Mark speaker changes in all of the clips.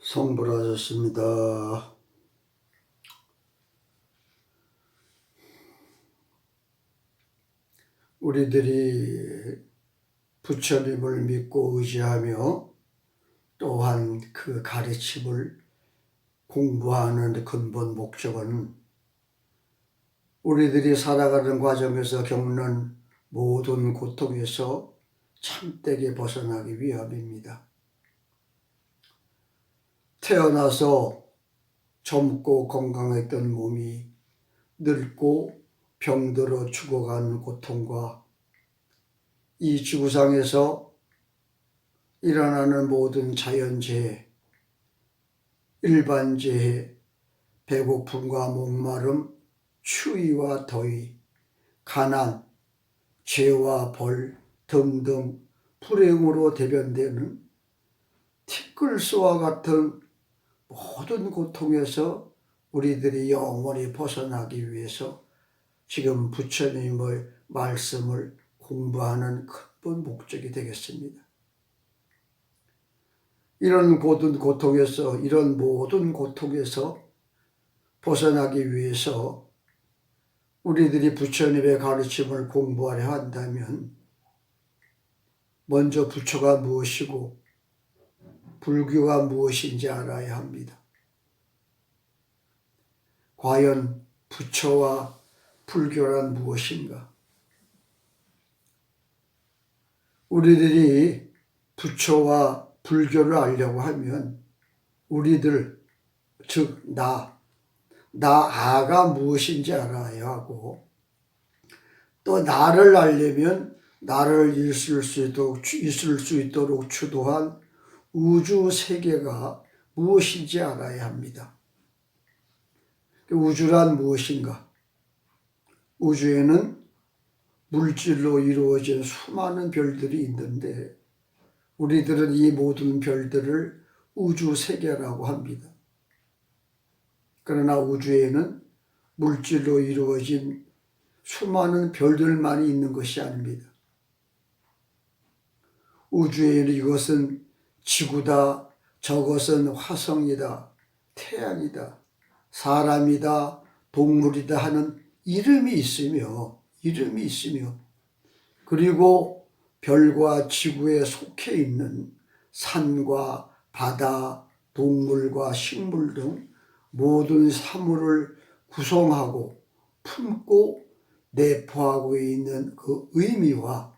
Speaker 1: 성불하셨습니다. 우리들이 부처님을 믿고 의지하며 또한 그 가르침을 공부하는 근본 목적은 우리들이 살아가는 과정에서 겪는 모든 고통에서 참되게 벗어나기 위함입니다. 태어나서 젊고 건강했던 몸이 늙고 병들어 죽어가는 고통과 이 지구상에서 일어나는 모든 자연재해, 일반재해, 배고픔과 목마름, 추위와 더위, 가난, 죄와 벌 등등 불행으로 대변되는 티끌수와 같은 모든 고통에서 우리들이 영원히 벗어나기 위해서 지금 부처님의 말씀을 공부하는 근본 목적이 되겠습니다. 이런 모든 고통에서 벗어나기 위해서 우리들이 부처님의 가르침을 공부하려 한다면 먼저 부처가 무엇이고 불교가 무엇인지 알아야 합니다. 과연 부처와 불교란 무엇인가? 우리들이 부처와 불교를 알려고 하면 우리들, 즉 나가 무엇인지 알아야 하고 또 나를 알려면 나를 있을 수 있도록 주도한 우주 세계가 무엇인지 알아야 합니다. 우주란 무엇인가? 우주에는 물질로 이루어진 수많은 별들이 있는데 우리들은 이 모든 별들을 우주 세계라고 합니다. 그러나 우주에는 물질로 이루어진 수많은 별들만이 있는 것이 아닙니다. 우주에는 이것은 지구다, 저것은 화성이다, 태양이다, 사람이다, 동물이다 하는 이름이 있으며 그리고 별과 지구에 속해 있는 산과 바다, 동물과 식물 등 모든 사물을 구성하고 품고 내포하고 있는 그 의미와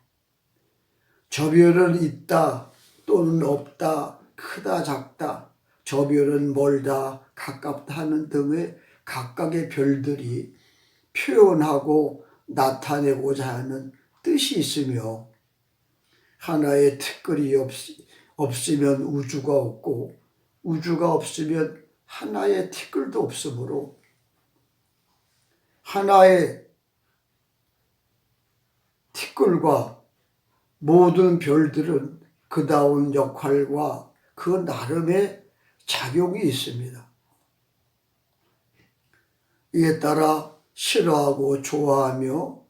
Speaker 1: 저 별은 있다 또는 없다, 크다 작다, 저 별은 멀다 가깝다 하는 등의 각각의 별들이 표현하고 나타내고자 하는 뜻이 있으며 하나의 티끌이 없으면 우주가 없고 우주가 없으면 하나의 티끌도 없으므로 하나의 티끌과 모든 별들은 그다운 역할과 그 나름의 작용이 있습니다. 이에 따라 싫어하고 좋아하며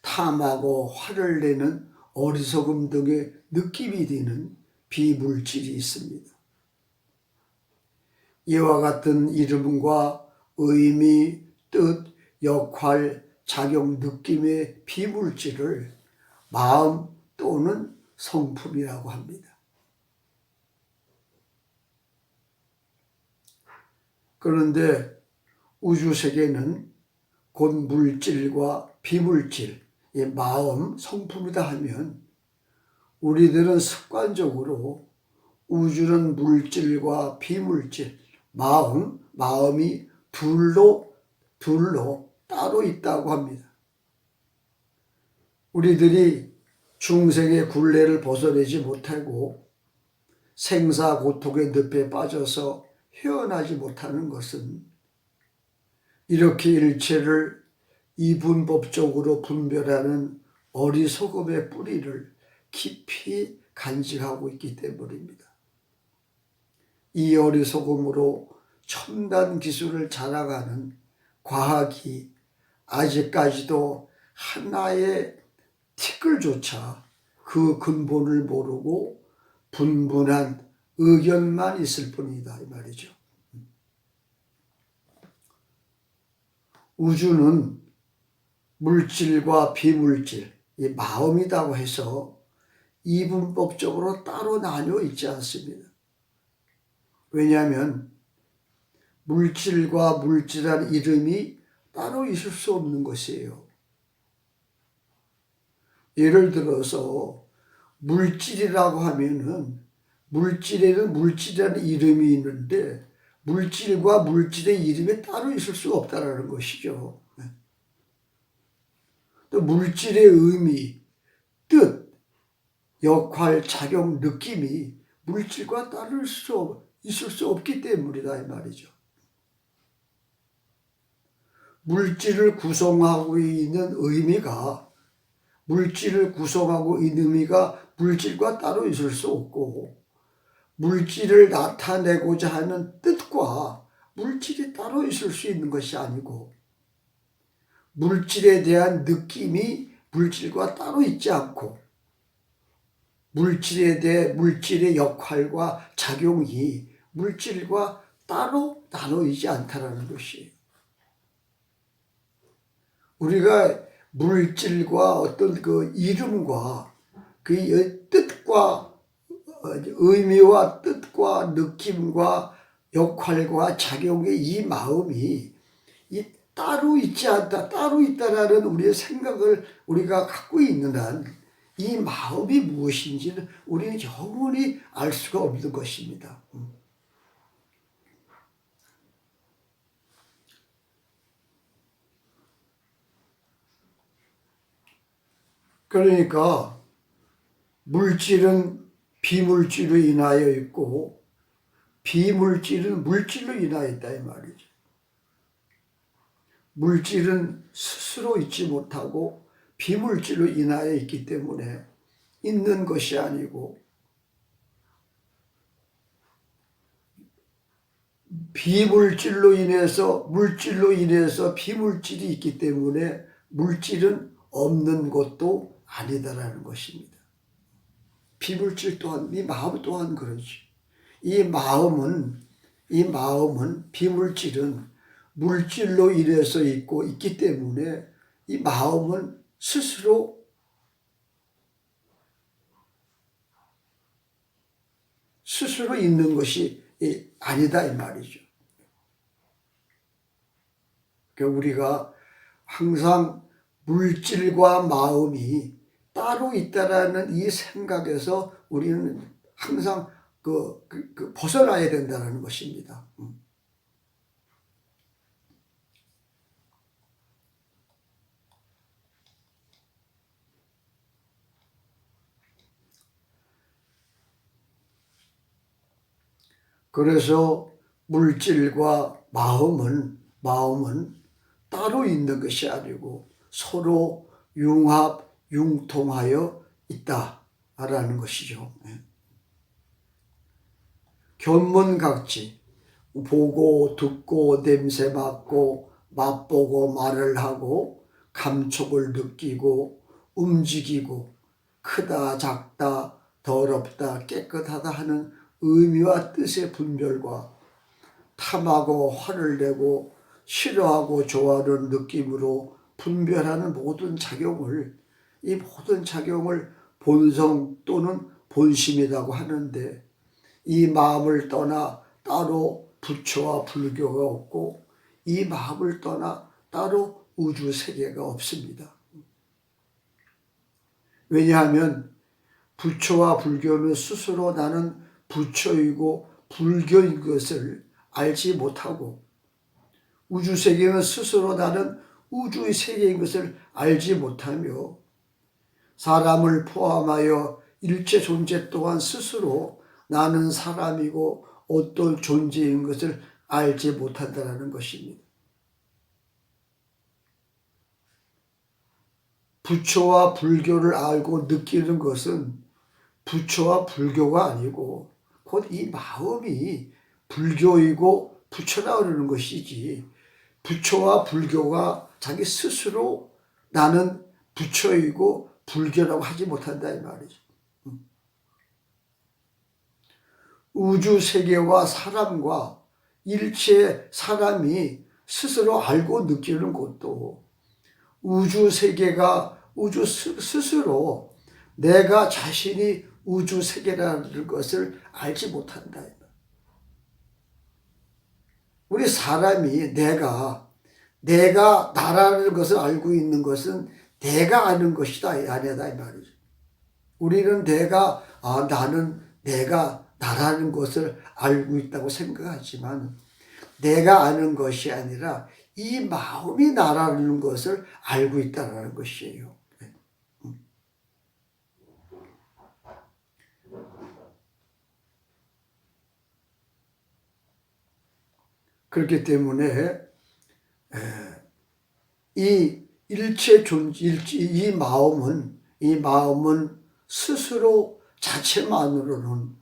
Speaker 1: 탐하고 화를 내는 어리석음 등의 느낌이 드는 비물질이 있습니다. 이와 같은 이름과 의미, 뜻, 역할, 작용, 느낌의 비물질을 마음 또는 성품이라고 합니다. 그런데 우주세계는 곧 물질과 비물질, 마음, 성품이다 하면 우리들은 습관적으로 우주는 물질과 비물질, 마음이 둘로 따로 있다고 합니다. 우리들이 중생의 굴레를 벗어내지 못하고 생사 고통의 늪에 빠져서 헤어나지 못하는 것은 이렇게 일체를 이분법적으로 분별하는 어리석음의 뿌리를 깊이 간직하고 있기 때문입니다. 이 어리석음으로 첨단 기술을 자랑하는 과학이 아직까지도 하나의 티끌조차 그 근본을 모르고 분분한 의견만 있을 뿐이다 이 말이죠. 우주는 물질과 비물질, 이 마음이라고 해서 이분법적으로 따로 나뉘어 있지 않습니다. 왜냐하면 물질과 물질한 이름이 따로 있을 수 없는 것이에요. 예를 들어서 물질이라고 하면은 물질에는 물질이라는 이름이 있는데 물질과 물질의 이름이 따로 있을 수가 없다는 것이죠. 또 물질의 의미, 뜻, 역할, 작용, 느낌이 물질과 따로 있을 수 없기 때문이다 이 말이죠. 물질을 구성하고 있는 의미가 물질과 따로 있을 수 없고 물질을 나타내고자 하는 뜻과 물질이 따로 있을 수 있는 것이 아니고 물질에 대한 느낌이 물질과 따로 있지 않고 물질에 대해 물질의 역할과 작용이 물질과 따로 나누어지지 않다는 것이에요. 우리가 물질과 어떤 그 이름과 그 뜻과 의미와 뜻과 느낌과 역할과 작용의 이 마음이 따로 있지 않다, 따로 있다라는 우리의 생각을 우리가 갖고 있는 한 이 마음이 무엇인지는 우리는 영원히 알 수가 없는 것입니다. 그러니까 물질은 비물질로 인하여 있고 비물질은 물질로 인하여 있다 이 말이죠. 물질은 스스로 있지 못하고 비물질로 인하여 있기 때문에 있는 것이 아니고 비물질로 인해서 물질로 인해서 비물질이 있기 때문에 물질은 없는 것도 아니다라는 것입니다. 비물질 또한 이 마음 또한 그러지. 이 마음은 비물질은 물질로 인해서 있기 때문에 이 마음은 스스로 있는 것이 아니다 이 말이죠. 그러니까 우리가 항상 물질과 마음이 따로 있다라는 이 생각에서 우리는 항상 벗어나야 된다는 것입니다. 그래서 물질과 마음은 따로 있는 것이 아니고 서로 융합, 융통하여 있다라는 것이죠. 견문각지, 보고 듣고 냄새 맡고 맛보고 말을 하고 감촉을 느끼고 움직이고 크다 작다 더럽다 깨끗하다 하는 의미와 뜻의 분별과 탐하고 화를 내고 싫어하고 좋아하는 느낌으로 분별하는 이 모든 작용을 본성 또는 본심이라고 하는데 이 마음을 떠나 따로 부처와 불교가 없고 이 마음을 떠나 따로 우주 세계가 없습니다. 왜냐하면 부처와 불교는 스스로 나는 부처이고 불교인 것을 알지 못하고 우주 세계는 스스로 나는 우주의 세계인 것을 알지 못하며 사람을 포함하여 일체 존재 또한 스스로 나는 사람이고 어떤 존재인 것을 알지 못한다는 것입니다. 부처와 불교를 알고 느끼는 것은 부처와 불교가 아니고 곧 이 마음이 불교이고 부처라 그러는 것이지 부처와 불교가 자기 스스로 나는 부처이고 불교라고 하지 못한다 이 말이죠. 우주 세계와 사람과 일체 사람이 스스로 알고 느끼는 것도 우주 세계가 우주 스스로 내가 자신이 우주 세계라는 것을 알지 못한다. 우리 사람이 내가 나라는 것을 알고 있는 것은 내가 아는 것이다 아니다 이 말이죠. 우리는 나는 내가 나라는 것을 알고 있다고 생각하지만 내가 아는 것이 아니라 이 마음이 나라는 것을 알고 있다는 것이에요. 그렇기 때문에 이 일체 존재, 이 마음은 스스로 자체만으로는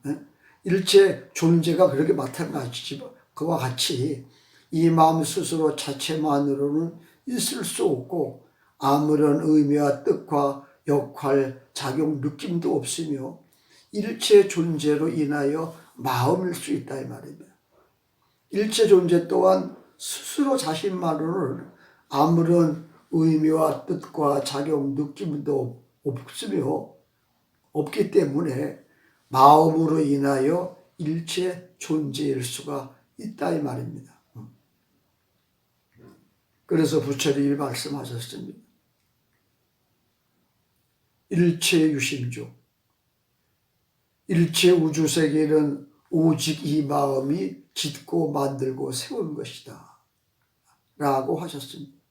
Speaker 1: 일체 존재가 그렇게 마찬가지지 그와 같이 이 마음 스스로 자체만으로는 있을 수 없고 아무런 의미와 뜻과 역할, 작용, 느낌도 없으며 일체 존재로 인하여 마음일 수 있다 이 말입니다. 일체 존재 또한 스스로 자신만으로는 아무런 의미와 뜻과 작용, 느낌도 없기 때문에 마음으로 인하여 일체 존재일 수가 있다 이 말입니다. 그래서 부처님이 말씀하셨습니다. 일체 유심조, 일체 우주세계는 오직 이 마음이 짓고 만들고 세운 것이다 라고 하셨습니다.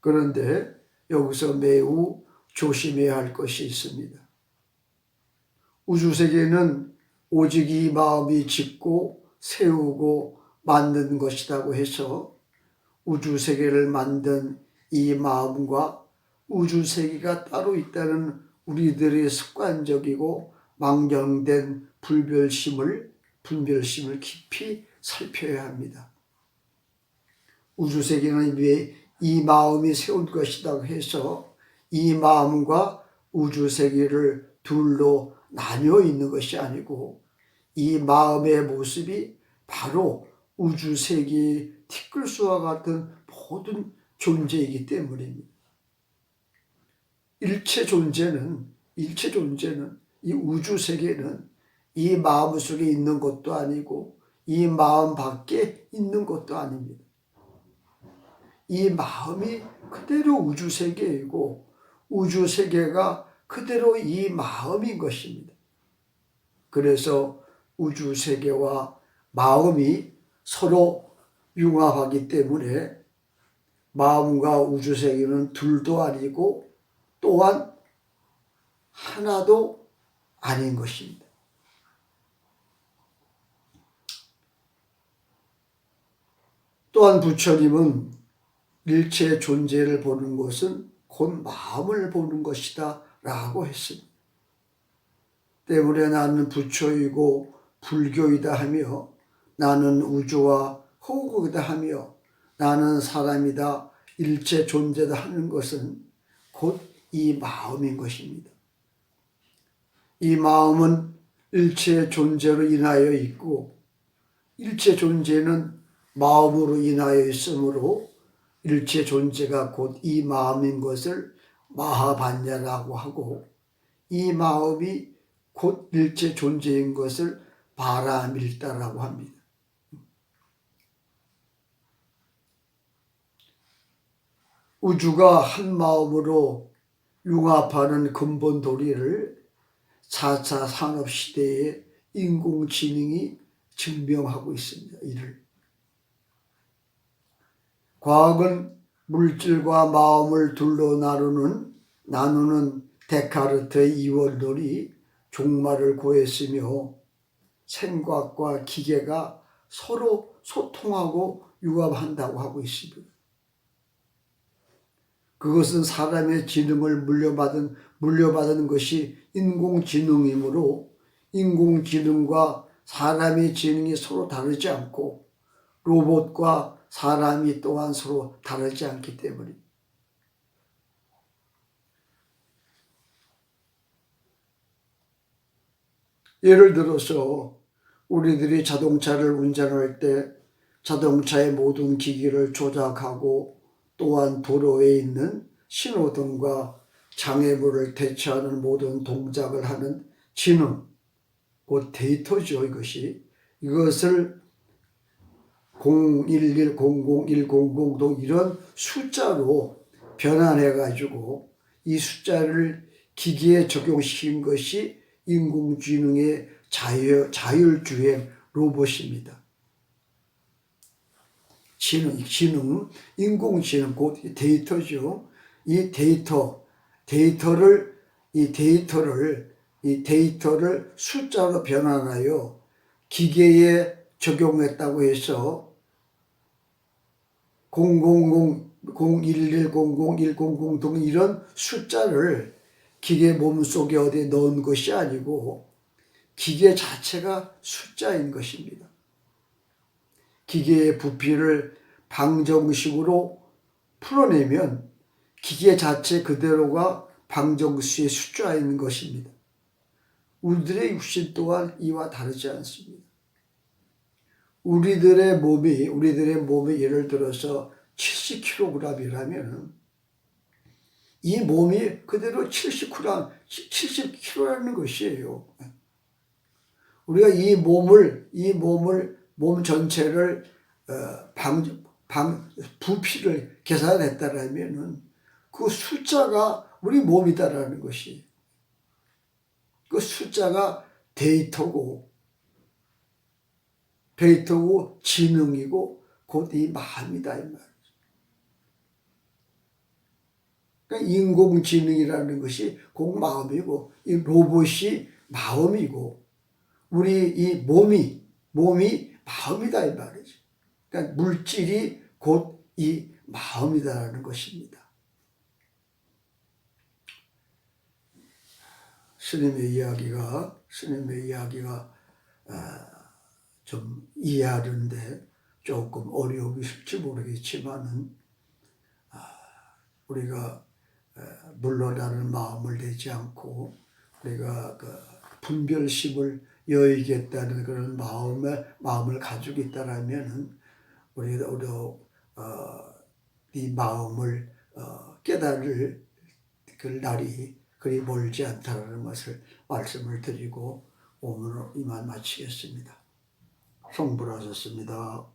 Speaker 1: 그런데 여기서 매우 조심해야 할 것이 있습니다. 우주세계는 오직 이 마음이 짓고 세우고 만든 것이라고 해서 우주세계를 만든 이 마음과 우주세계가 따로 있다는 우리들의 습관적이고 망정된 분별심을 깊이 살펴야 합니다. 우주세계는 왜 이 마음이 세운 것이라고 해서 이 마음과 우주세계를 둘로 나뉘어 있는 것이 아니고 이 마음의 모습이 바로 우주세계의 티끌수와 같은 모든 존재이기 때문입니다. 일체 존재는 이 우주세계는 이 마음 속에 있는 것도 아니고 이 마음 밖에 있는 것도 아닙니다. 이 마음이 그대로 우주세계이고 우주세계가 그대로 이 마음인 것입니다. 그래서 우주세계와 마음이 서로 융합하기 때문에 마음과 우주세계는 둘도 아니고 또한 하나도 아닌 것입니다. 또한 부처님은 일체 존재를 보는 것은 곧 마음을 보는 것이다 라고 했습니다. 때문에 나는 부처이고 불교이다 하며 나는 우주와 호국이다 하며 나는 사람이다 일체 존재다 하는 것은 곧 이 마음인 것입니다. 이 마음은 일체 존재로 인하여 있고 일체 존재는 마음으로 인하여 있으므로 일체 존재가 곧 이 마음인 것을 마하반야라고 하고 이 마음이 곧 일체 존재인 것을 바라밀다라고 합니다. 우주가 한 마음으로 융합하는 근본 도리를 4차 산업시대의 인공지능이 증명하고 있습니다. 이를 과학은 물질과 마음을 둘로 나누는 데카르트의 이원론이 종말을 구했으며 생각과 기계가 서로 소통하고 융합한다고 하고 있습니다. 그것은 사람의 지능을 물려받은 것이 인공지능이므로 인공지능과 사람의 지능이 서로 다르지 않고 로봇과 사람이 또한 서로 다르지 않기 때문입니다. 예를 들어서 우리들이 자동차를 운전할 때 자동차의 모든 기기를 조작하고 또한 도로에 있는 신호등과 장애물을 대처하는 모든 동작을 하는 지능, 곧 데이터죠. 이것을 011, 00, 100 등 이런 숫자로 변환해가지고 이 숫자를 기기에 적용시킨 것이 인공지능의 자율주행 로봇입니다. 인공지능, 곧 데이터죠. 이 데이터를 숫자로 변환하여 기계에 적용했다고 해서 000, 011, 00, 100 등 이런 숫자를 기계 몸속에 어디에 넣은 것이 아니고 기계 자체가 숫자인 것입니다. 기계의 부피를 방정식으로 풀어내면 기계 자체 그대로가 방정식의 숫자인 것입니다. 우리들의 육신 또한 이와 다르지 않습니다. 우리들의 몸이 예를 들어서 70kg이라면 이 몸이 그대로 70kg라는 것이에요. 우리가 몸 전체를 부피를 계산했다라면 그 숫자가 우리 몸이다라는 것이, 그 숫자가 데이터고 지능이고 곧 이 마음이다 이 말이죠. 그러니까 인공지능이라는 것이 곧 마음이고 이 로봇이 마음이고 우리 이 몸이 마음이다 이 말이죠. 그러니까 물질이 곧 이 마음이다라는 것입니다. 스님의 이야기가 좀 이해하는데 조금 어려움이 있을지 모르겠지만은 우리가 물러나는 마음을 내지 않고 우리가 그 분별심을 여의겠다는 그런 마음을 가지고 있다라면은 우리도 이 마음을 깨달을 그 날이 그리 멀지 않다는 것을 말씀을 드리고 오늘 이만 마치겠습니다. 성불하셨습니다.